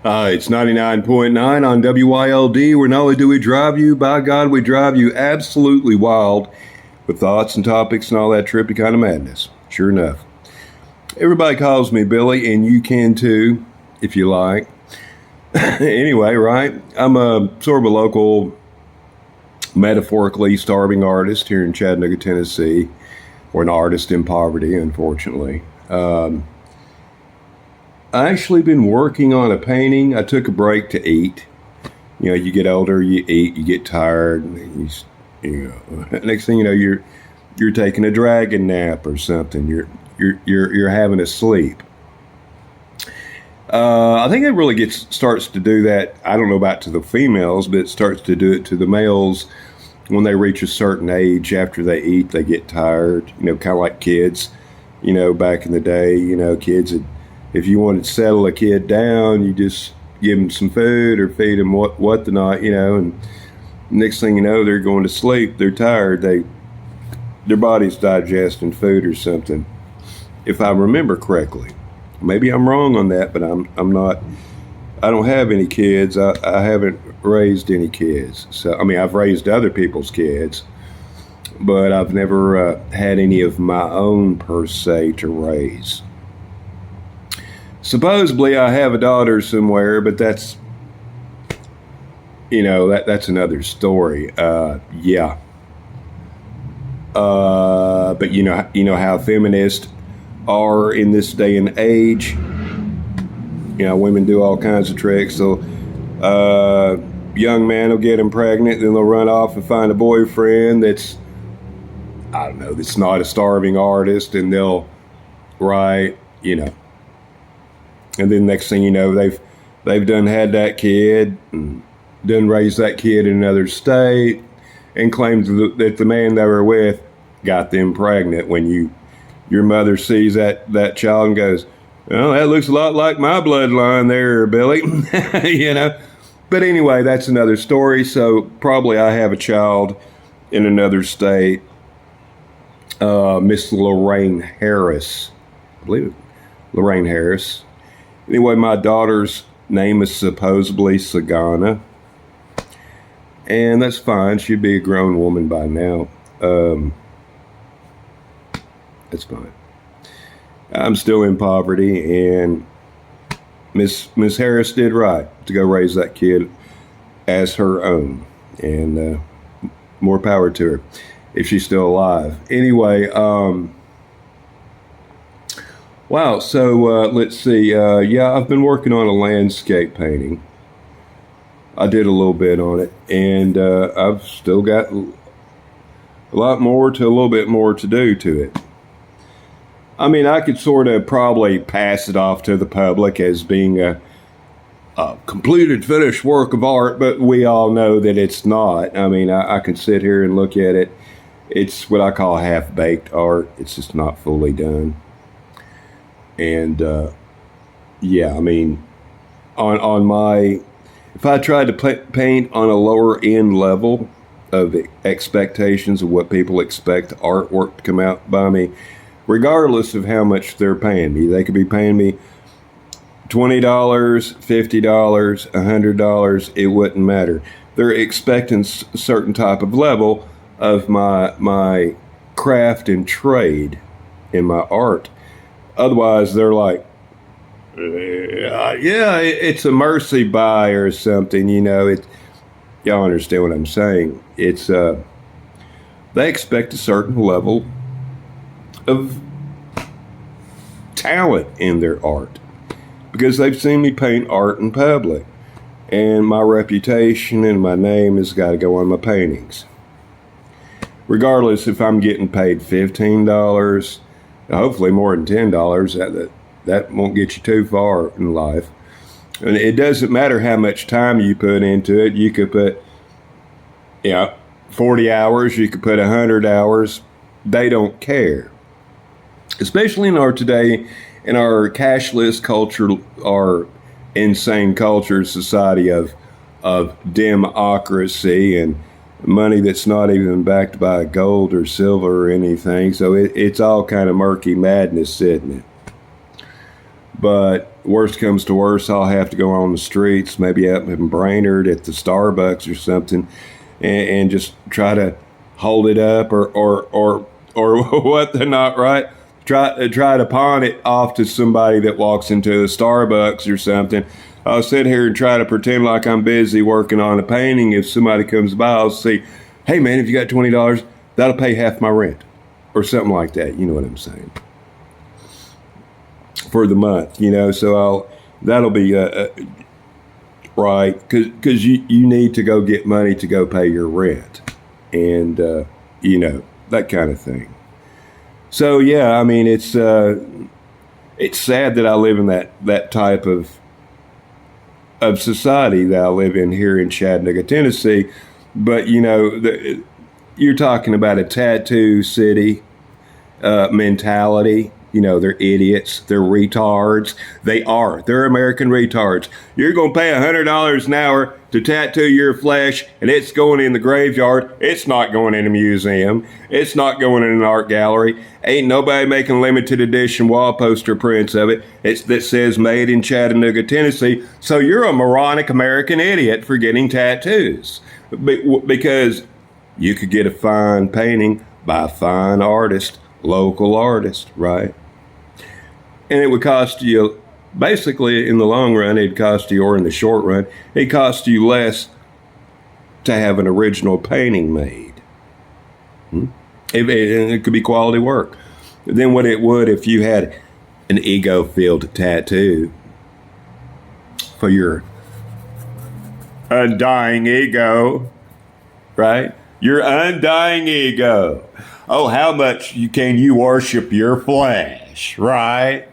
It's 99.9 on WYLD, where not only do we drive you, by God, we drive you absolutely wild with thoughts and topics and all that trippy kind of madness. Sure enough. Everybody calls me Billy, and you can too, if you like. Anyway, right? I'm a sort of a local, metaphorically starving artist here in Chattanooga, Tennessee, or an artist in poverty, unfortunately. I actually been working on a painting. I took a break to eat. You know, you get older, you eat, you get tired. Next thing you know, you're taking a dragon nap or something. You're having a sleep. I think it really starts to do that. I don't know about to the females, but it starts to do it to the males when they reach a certain age. After they eat, they get tired. You know, kind of like kids. You know, back in the day, kids had. If you wanted to settle a kid down, you just give them some food or feed them what the not, and next thing you know, they're going to sleep. They're tired. Their body's digesting food or something, if I remember correctly. Maybe I'm wrong on that, but I'm not. I don't have any kids. I haven't raised any kids. So I mean, I've raised other people's kids, but I've never had any of my own per se to raise. Supposedly I have a daughter somewhere, but that's that's another story. Yeah. But you know how feminists are in this day and age. Women do all kinds of tricks. So young man will get them pregnant, then they'll run off and find a boyfriend that's not a starving artist, and they'll write, and then next thing you know, they've done had that kid and done raised that kid in another state, and claimed that the man they were with got them pregnant. When your mother sees that child and goes, well, that looks a lot like my bloodline there, Billy. But anyway, that's another story. So probably I have a child in another state, Miss Lorraine Harris, I believe it, Lorraine Harris. Anyway, my daughter's name is supposedly Sagana, and that's fine. She'd be a grown woman by now. That's fine. I'm still in poverty, and Miss Harris did right to go raise that kid as her own, and more power to her if she's still alive. Anyway, wow, so let's see. I've been working on a landscape painting. I did a little bit on it, and I've still got a little bit more to do to it. I mean, I could sort of probably pass it off to the public as being a completed, finished work of art, but we all know that it's not. I mean, I can sit here and look at it. It's what I call half-baked art. It's just not fully done. And I mean, if I tried to paint on a lower end level of expectations of what people expect artwork to come out by me, regardless of how much they're paying me, they could be paying me $20, $50, $100, it wouldn't matter. They're expecting a certain type of level of my craft and trade in my art. Otherwise, they're like, it's a mercy buy or something, y'all understand what I'm saying. It's, they expect a certain level of talent in their art because they've seen me paint art in public, and my reputation and my name has got to go on my paintings. Regardless if I'm getting paid $15, hopefully more than $10, that won't get you too far in life. And it doesn't matter how much time you put into it. You could put 40 hours, you could put 100 hours. They don't care. Especially in our cashless culture, our insane culture, society of democracy and money that's not even backed by gold or silver or anything. So it's all kind of murky madness, isn't it? But worst comes to worst, I'll have to go on the streets, maybe up in Brainerd at the Starbucks or something, and just try to hold it up or what they're not right. Try to pawn it off to somebody that walks into a Starbucks or something. I'll sit here and try to pretend like I'm busy working on a painting. If somebody comes by, I'll say, "Hey man, if you got $20, that'll pay half my rent," or something like that. You know what I'm saying? For the month, So that'll be right, because you need to go get money to go pay your rent, and that kind of thing. So yeah, I mean it's sad that I live in that type of society that I live in here in Chattanooga, Tennessee. But you're talking about a tattoo city mentality. They're idiots. They're retards. They're American retards. You're going to pay $100 an hour to tattoo your flesh, and it's going in the graveyard. It's not going in a museum. It's not going in an art gallery. Ain't nobody making limited edition wall poster prints of it. That says made in Chattanooga, Tennessee. So you're a moronic American idiot for getting tattoos. Because you could get a fine painting by a fine artist, local artist, right? And it would cost you, basically in the long run, it'd cost you, or in the short run, it cost you less to have an original painting made. It could be quality work than what it would if you had an ego-filled tattoo for your undying ego, right? Your undying ego. Oh, how much can you worship your flesh, right?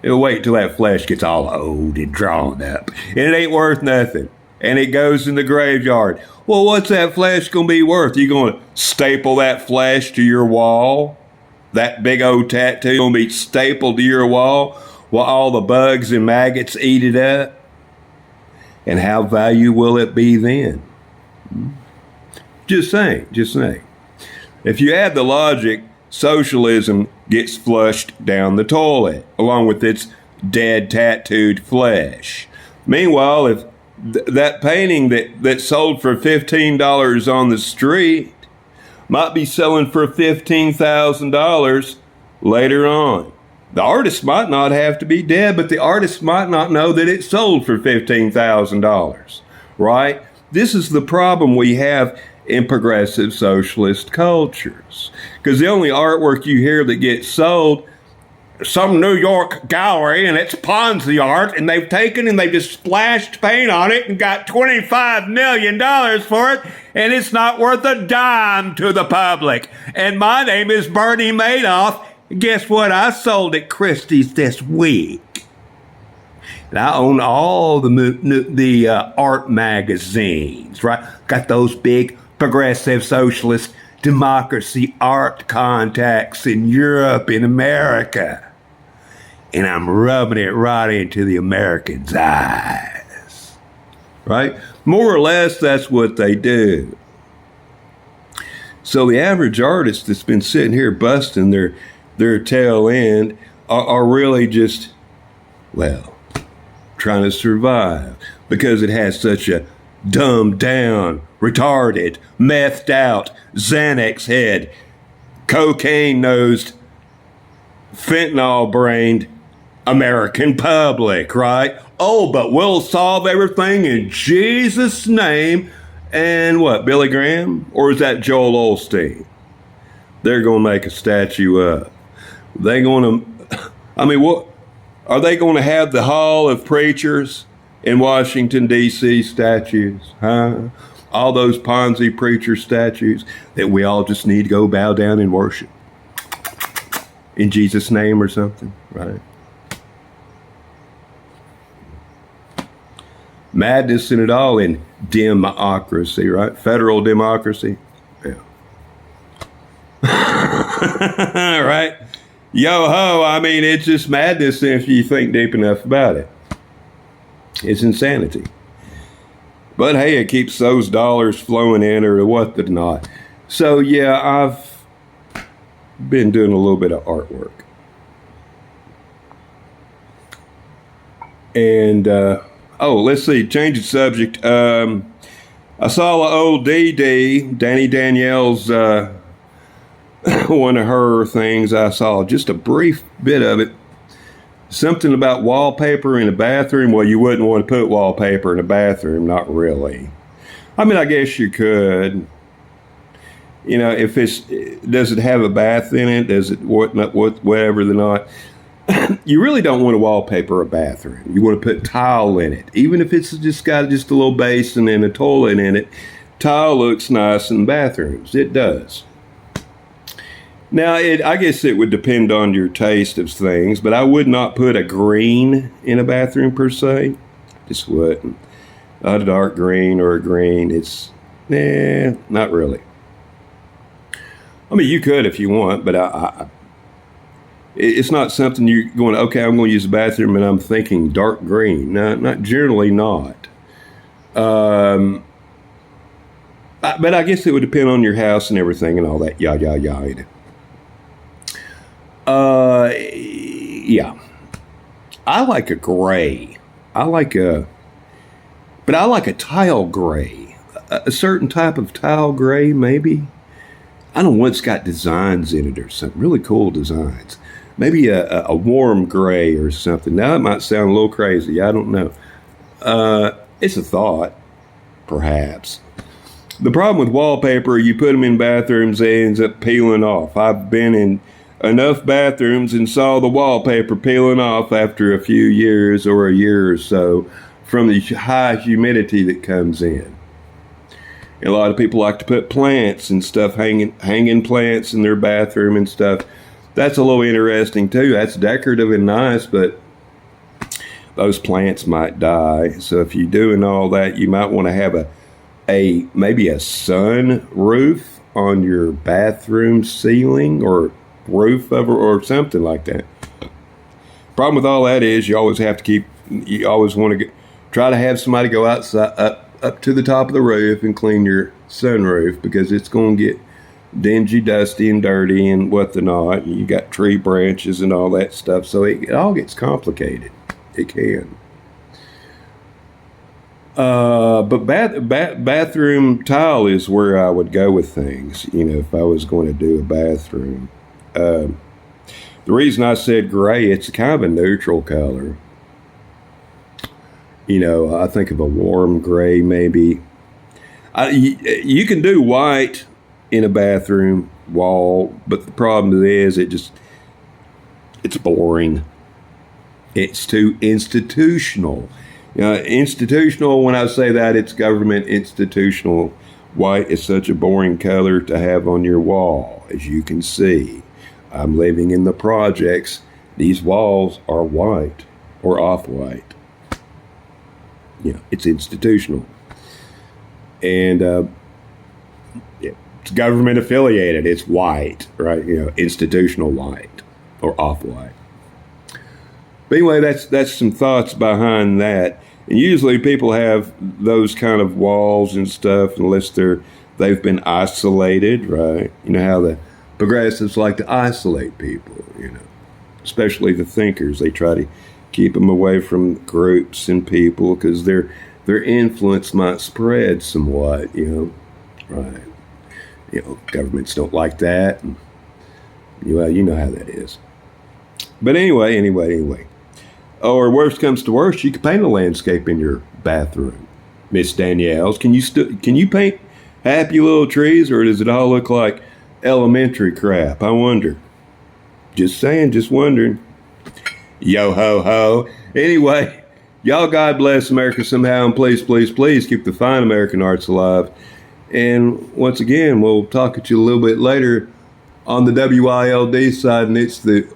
It'll wait till that flesh gets all old and drawn up, and it ain't worth nothing, and it goes in the graveyard. Well, what's that flesh going to be worth? You going to staple that flesh to your wall? That big old tattoo going to be stapled to your wall while all the bugs and maggots eat it up? And how valuable will it be then? Just saying. If you add the logic, socialism gets flushed down the toilet, along with its dead tattooed flesh. Meanwhile, if that painting that sold for $15 on the street might be selling for $15,000 later on. The artist might not have to be dead, but the artist might not know that it sold for $15,000, right? This is the problem we have in progressive socialist cultures. Because the only artwork you hear that gets sold, some New York gallery, and it's Ponzi art, and they've taken and they've just splashed paint on it and got $25 million for it, and it's not worth a dime to the public. And my name is Bernie Madoff. Guess what? I sold at Christie's this week. And I own all the art magazines, right? Got those big progressive socialist democracy art contacts in Europe, in America. And I'm rubbing it right into the Americans' eyes, right? More or less, that's what they do. So the average artist that's been sitting here busting their tail end are really just, trying to survive because it has such a dumbed down, retarded, methed out, Xanax head, cocaine nosed, fentanyl brained American public, right? Oh, but we'll solve everything in Jesus' name. And what, Billy Graham? Or is that Joel Osteen? They're going to make a statue up. They're going to, what? Are they going to have the Hall of Preachers in Washington, D.C. statues? Huh? All those Ponzi preacher statues that we all just need to go bow down and worship in Jesus' name or something, right? Madness in it all in democracy, right? Federal democracy. Yeah. Right? Yo-ho, it's just madness if you think deep enough about it. It's insanity. But hey, it keeps those dollars flowing in or what the not. So yeah, I've been doing a little bit of artwork. And let's see, change the subject. I saw an old Danny Danielle's one of her things. I saw just a brief bit of it. Something about wallpaper in a bathroom. Well, you wouldn't want to put wallpaper in a bathroom, not really. I mean, I guess you could. You know, if does it have a bath in it? Does it whatever or not? You really don't want to wallpaper a bathroom. You want to put tile in it, even if it's just got just a little basin and a toilet in it. Tile looks nice in bathrooms. It does. Now, I guess it would depend on your taste of things, but I would not put a green in a bathroom per se. Just wouldn't. Not a dark green or a green. Not really. I mean, you could if you want, but it's not something you're going, okay, I'm going to use the bathroom and I'm thinking dark green. No, not generally not. But I guess it would depend on your house and everything and all that. Yeah. Yeah. I like a gray. I like a tile gray. A certain type of tile gray, maybe. I don't know what's got designs in it or something. Really cool designs. Maybe a warm gray or something. Now, that might sound a little crazy. I don't know. It's a thought, perhaps. The problem with wallpaper, you put them in bathrooms, they ends up peeling off. I've been in enough bathrooms and saw the wallpaper peeling off after a few years or a year or so from the high humidity that comes in. And a lot of people like to put plants and stuff, hanging plants in their bathroom and stuff. That's a little interesting too. That's decorative and nice, but those plants might die. So if you're doing all that, you might want to have maybe a sun roof on your bathroom ceiling or roof or something like that. Problem with all that is you always want to try to have somebody go outside up to the top of the roof and clean your sunroof, because it's going to get dingy, dusty, and dirty and what the not. You got tree branches and all that stuff, so it all gets complicated. It can. But bathroom tile is where I would go with things, if I was going to do a bathroom. The reason I said gray, it's kind of a neutral color. I think of a warm gray, maybe. You can do white in a bathroom wall, but the problem is it's boring. It's too institutional. Institutional, when I say that, it's government institutional. White is such a boring color to have on your wall, as you can see. I'm living in the projects. These walls are white or off-white. It's institutional. And it's government affiliated. It's white, right? Institutional white or off-white. But anyway, that's some thoughts behind that. And usually people have those kind of walls and stuff unless they've been isolated, right? You know how the progressives like to isolate people, especially the thinkers. They try to keep them away from groups and people because their influence might spread somewhat, right? Governments don't like that. And, you know how that is. But anyway. Or worst comes to worst, you can paint a landscape in your bathroom. Miss Danielle's, can you paint happy little trees, or does it all look like elementary crap? I wonder. Just saying, just wondering. Yo ho ho. Anyway, y'all, God bless America somehow, and please keep the fine American arts alive. And once again, we'll talk at you a little bit later on the WILD side, and it's the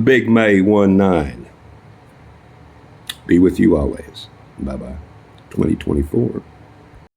Big May 19. Be with you always. Bye-bye. 2024.